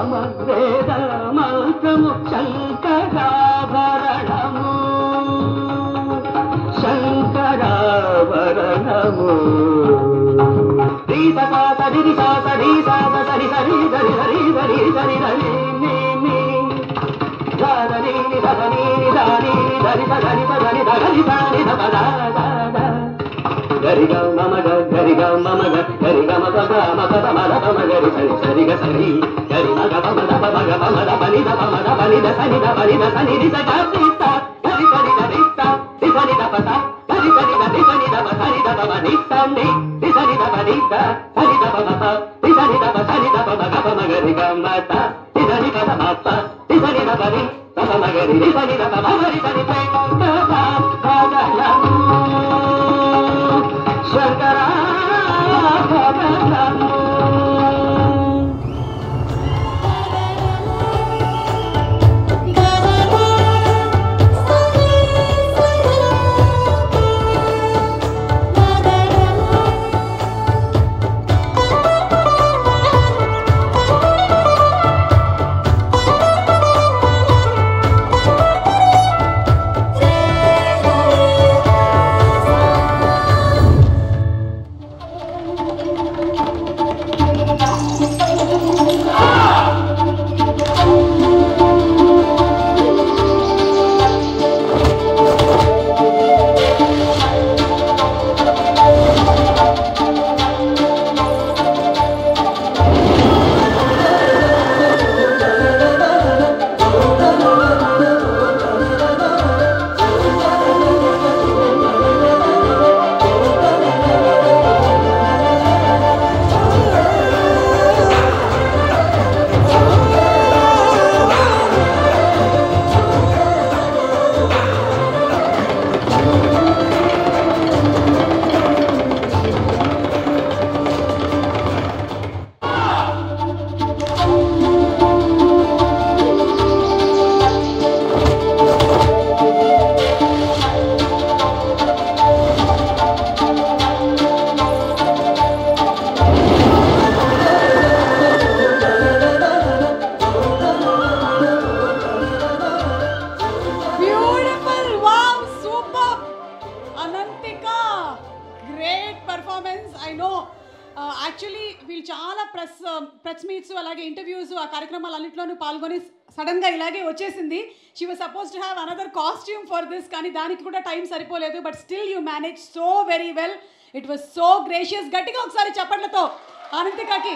సమవేద మంత్రము శంకరాభరణము శంకరాభరణము గరిగ మమగ గరిగ మమగ గరిగ మగ మగ మద మగరి సరి సరిగ సరి గరి మగ మద మగ మద బలిద మద బలిద సనిద బలిద సనిది సగపిత గరి గరి గరిత దిసనిద పత గరి గరి దిసనిద పసనిద బనితని దిసనిద బనిత సనిద పత దిసనిద పసనిద మగ మగరి గమత దిసని పద మత దిసనిద బలి పద మగరి దిసనిద మగరి సని యాక్చువల్లీ వీళ్ళు చాలా ప్రెస్ మీట్స్ అలాగే ఇంటర్వ్యూస్ ఆ కార్యక్రమాలన్నింటిలోనూ పాల్గొని సడన్గా ఇలాగే వచ్చేసింది. She was suppose to have another costume for this, కానీ దానికి కూడా టైం సరిపోలేదు. But still you manage so very well. It was so gracious. గట్టిగా ఒకసారి చప్పట్లతో అనంతికకి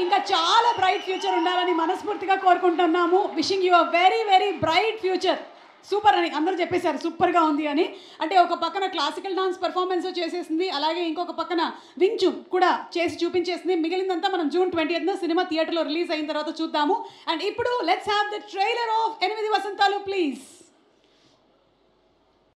ఇంకా చాలా బ్రైట్ ఫ్యూచర్ ఉండాలని మనస్ఫూర్తిగా కోరుకుంటున్నాము. Wishing you a very very bright future. Super అని అందరూ చెప్పేశారు, సూపర్గా ఉంది అని. అంటే ఒక పక్కన క్లాసికల్ డాన్స్ పర్ఫార్మెన్స్ చేసేసింది, అలాగే ఇంకొక పక్కన వింగ్ చూప్ కూడా చేసి చూపించేసింది. మిగిలిందంతా మనం June 20th సినిమా థియేటర్లో రిలీజ్ అయిన తర్వాత చూద్దాము. అండ్ ఇప్పుడు let's have the trailer of 8 Vasanthalu please.